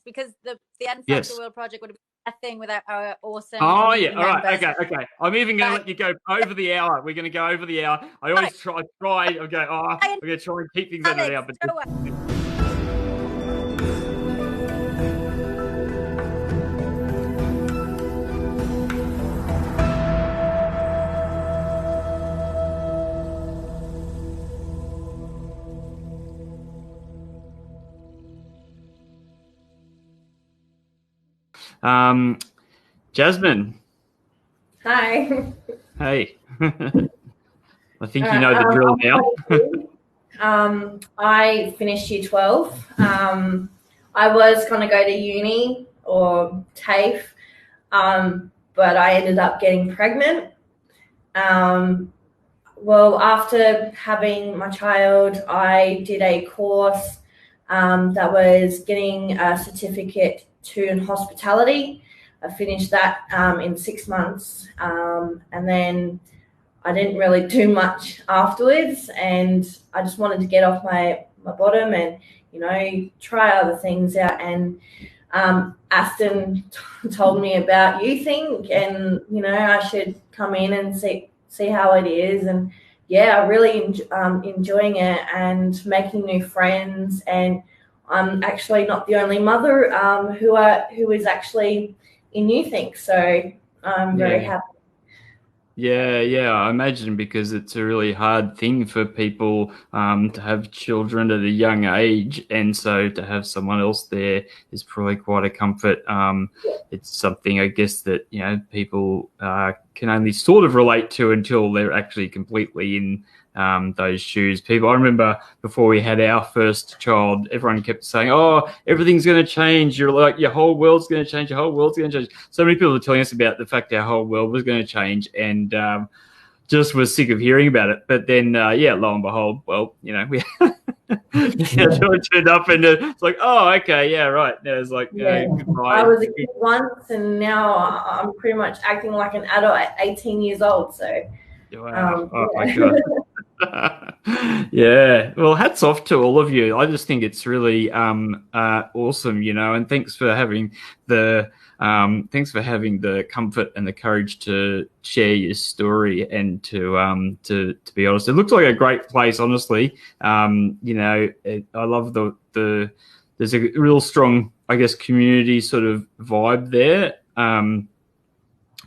because the Uncycle Yes. World project would have been a thing without our awesome Oh yeah, all right, members. okay. I'm even going to let you go over the hour. We're going to go over the hour. I always try. I'm going to try and keep things under an hour. But Jasmine. Hi. Hey. I think you know the drill now. I finished year 12. I was going to go to uni or TAFE, but I ended up getting pregnant. Well, after having my child, I did a course that was getting a certificate in hospitality. I finished that in 6 months, and then I didn't really do much afterwards, and I just wanted to get off my bottom and, try other things out. And Aston told me about YouThink, and, I should come in and see how it is. And yeah, I really enjoying it and making new friends. And I'm actually not the only mother who is actually in YouThink, so I'm very happy. Yeah, I imagine, because it's a really hard thing for people to have children at a young age, and so to have someone else there is probably quite a comfort. It's something, I guess, that people can only sort of relate to until they're actually completely in those shoes. I remember before we had our first child, everyone kept saying, "Oh, everything's going to change. You're like, your whole world's going to change. Your whole world's going to change." So many people were telling us about the fact our whole world was going to change, and just was sick of hearing about it. But then, lo and behold, well, we turned up, and it's like, oh, okay, yeah, right. Now it's like, goodbye. I was a kid once, and now I'm pretty much acting like an adult at 18 years old. So, wow. Oh my God. Yeah, well, hats off to all of you. I just think it's really awesome, and thanks for having the comfort and the courage to share your story, and to be honest, it looks like a great place. Honestly, I love there's a real strong, I guess, community sort of vibe there.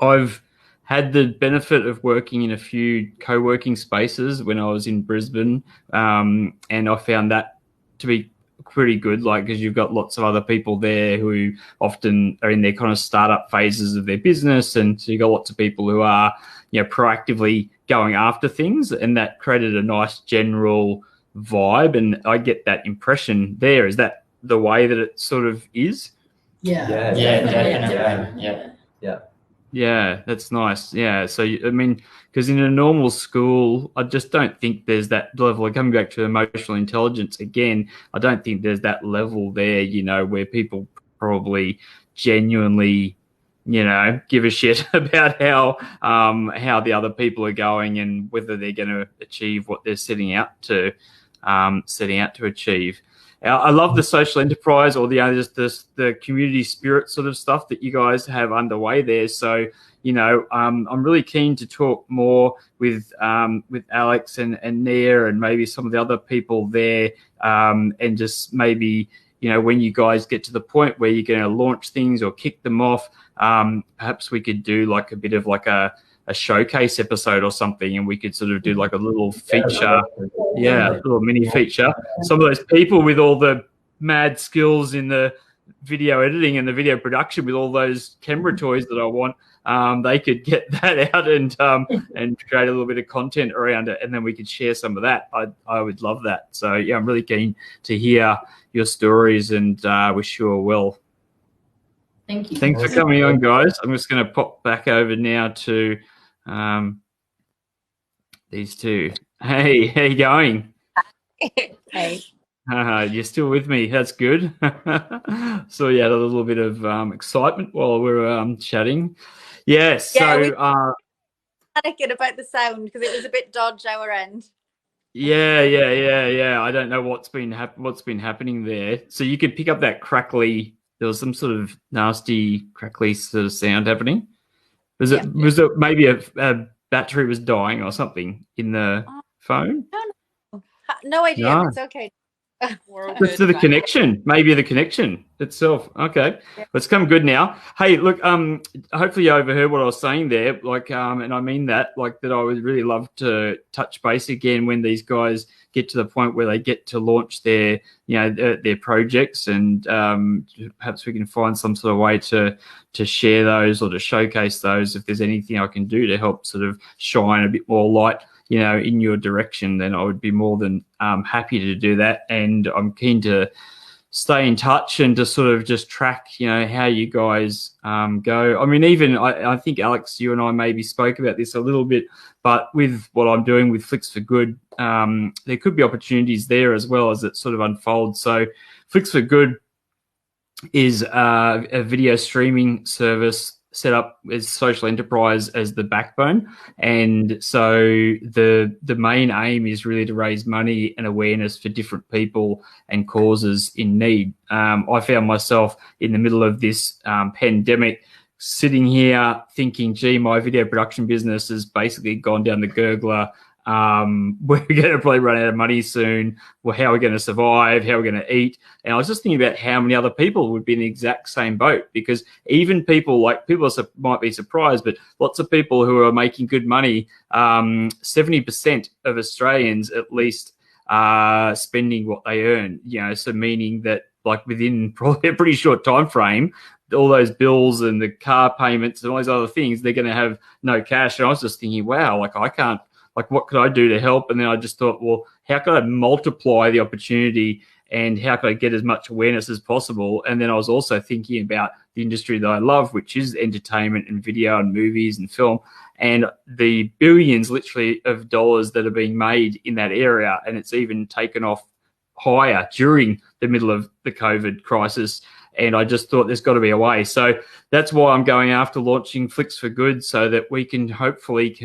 I've had the benefit of working in a few co-working spaces when I was in Brisbane, and I found that to be pretty good, because you've got lots of other people there who often are in their kind of startup phases of their business, and so you've got lots of people who are proactively going after things, and that created a nice general vibe, and I get that impression there. Is that the way that it sort of is? Yeah, that's nice. Yeah, so I mean, because in a normal school, I just don't think there's that level. Coming back to emotional intelligence again, I don't think there's that level there, where people probably genuinely, give a shit about how the other people are going, and whether they're going to achieve what they're setting out to achieve. I love the social enterprise, or the community spirit sort of stuff that you guys have underway there. So, I'm really keen to talk more with Alex and Nia, and maybe some of the other people there, and just maybe, when you guys get to the point where you're going to launch things or kick them off, perhaps we could do like a bit of like a showcase episode or something, and we could sort of do like a little feature, a little mini feature. Some of those people with all the mad skills in the video editing and the video production, with all those camera toys that I want, they could get that out and create a little bit of content around it, and then we could share some of that. I would love that. So yeah, I'm really keen to hear your stories, and wish you all well. Thank you. Thanks for coming on, guys. I'm just going to pop back over now to these two. Hey, how you going? Hey. You're still with me. That's good. So you had a little bit of excitement while we were chatting. Yeah, so panicking about the sound because it was a bit dodgy our end. Yeah. I don't know what's been happening there. So you could pick up that crackly. There was some sort of nasty crackly sort of sound happening. Was it maybe a battery was dying or something in the phone? No idea. No. It's okay. We're all It's good. the connection, maybe the connection itself. Okay, it's come good now. Hey, look, hopefully you overheard what I was saying there. Like, and I mean that, like, that I would really love to touch base again when these guys get to the point where they get to launch their, their projects, and perhaps we can find some sort of way to share those or to showcase those. If there's anything I can do to help sort of shine a bit more light, in your direction, then I would be more than happy to do that. And I'm keen to stay in touch and to sort of just track, how you guys go. I mean, even I think, Alex, you and I maybe spoke about this a little bit, but with what I'm doing with Flicks for Good, there could be opportunities there as well as it sort of unfolds. So Flicks for Good is a video streaming service set up as social enterprise as the backbone, and so the main aim is really to raise money and awareness for different people and causes in need. I found myself in the middle of this pandemic sitting here thinking, gee, my video production business has basically gone down the gurgler. We're going to probably run out of money soon. Well, how are we going to survive? How are we going to eat? And I was just thinking about how many other people would be in the exact same boat, because even people might be surprised, but lots of people who are making good money, 70% of Australians at least are spending what they earn, so meaning that, like, within probably a pretty short time frame, all those bills and the car payments and all these other things, they're going to have no cash. And I was just thinking, wow, like, I can't, like, what could I do to help? And then I just thought, well, how could I multiply the opportunity, and how could I get as much awareness as possible? And then I was also thinking about the industry that I love, which is entertainment and video and movies and film, and the billions literally of dollars that are being made in that area. And it's even taken off higher during the middle of the COVID crisis. And I just thought there's got to be a way. So that's why I'm going after launching Flicks for Good, so that we can hopefully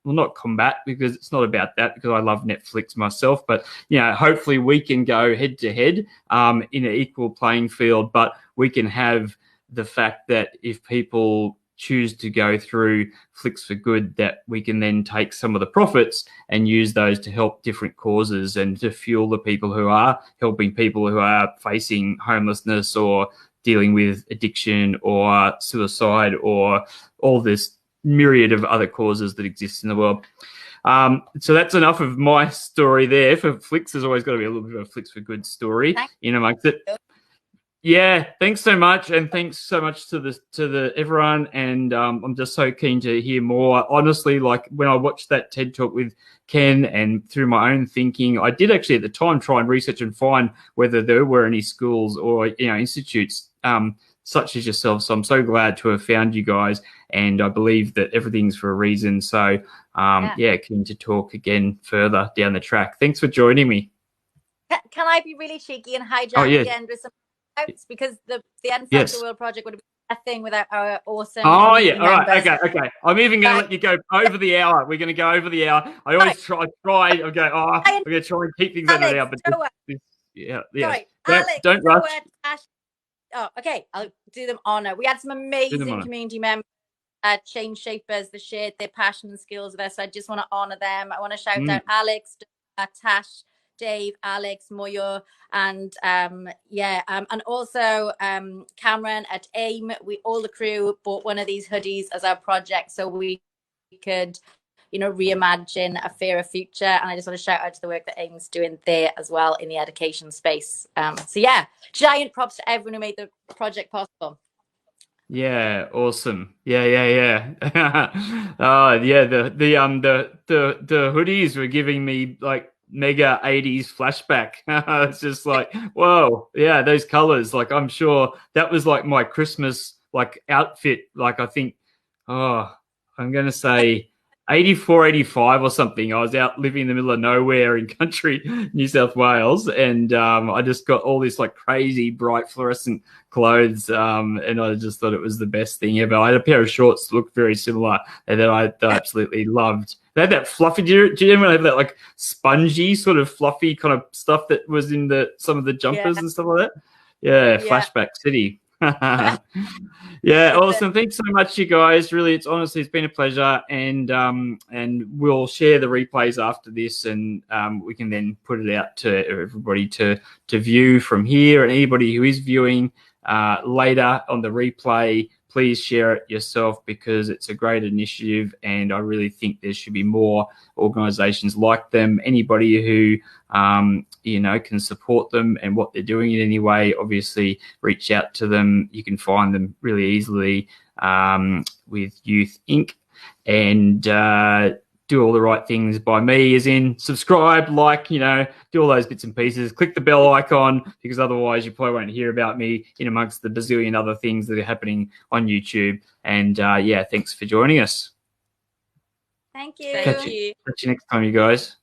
not combat, because it's not about that, because I love Netflix myself, but, hopefully we can go head to head in an equal playing field. But we can have the fact that if people choose to go through Flicks for Good, that we can then take some of the profits and use those to help different causes and to fuel the people who are helping people who are facing homelessness or dealing with addiction or suicide or all this myriad of other causes that exist in the world. So that's enough of my story there. For Flicks, there's always got to be a little bit of a Flicks for Good story in amongst it. Yeah, thanks so much, and thanks so much to the everyone. And I'm just so keen to hear more. Honestly, like, when I watched that TED Talk with Ken, and through my own thinking, I did actually at the time try and research and find whether there were any schools or institutes such as yourself. So I'm so glad to have found you guys, and I believe that everything's for a reason. So keen to talk again further down the track. Thanks for joining me. Can I be really cheeky and hijack again with some notes? Because the Unfuck the World project would have been a thing without our awesome community members. Okay. I'm even going to let you go over the hour. We're going to go over the hour. I always try. I'm going to try and keep things under an hour. But Sorry, Alex, don't rush. Okay, I'll do them honor. We had some amazing community members, change shapers that shared their passion and skills with us. So I just want to honor them. I want to shout out Alex, Tash, Dave, Alex, Moyo, and also Cameron at AIM. All the crew bought one of these hoodies as our project, so we could, reimagine a fairer future. And I just want to shout out to the work that AIM's doing there as well in the education space. Giant props to everyone who made the project possible. Yeah, awesome. Yeah. The hoodies were giving me like mega 80s flashback. It's just like, whoa, yeah, those colors. Like, I'm sure that was like my Christmas like outfit. Like, I think, I'm gonna say 84, 85 or something. I was out living in the middle of nowhere in country New South Wales, and I just got all this like crazy bright fluorescent clothes, and I just thought it was the best thing ever. I had a pair of shorts that looked very similar and that I absolutely loved. They had that fluffy. Do you ever have that like spongy sort of fluffy kind of stuff that was in some of the jumpers and stuff like that? Yeah, Flashback City. Yeah, awesome. Thanks so much, you guys. Really, it's been a pleasure, and we'll share the replays after this, and we can then put it out to everybody to view from here, and anybody who is viewing later on the replay, please share it yourself, because it's a great initiative, and I really think there should be more organisations like them. Anybody who can support them and what they're doing in any way, obviously reach out to them. You can find them really easily with Youth Inc. and do all the right things by me, as in subscribe, like, do all those bits and pieces. Click the bell icon, because otherwise you probably won't hear about me in amongst the bazillion other things that are happening on YouTube. And thanks for joining us. Thank you. Catch you next time, you guys.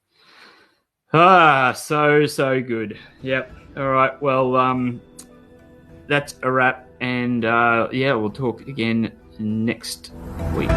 So good. Yep. All right. Well, that's a wrap, and we'll talk again next week.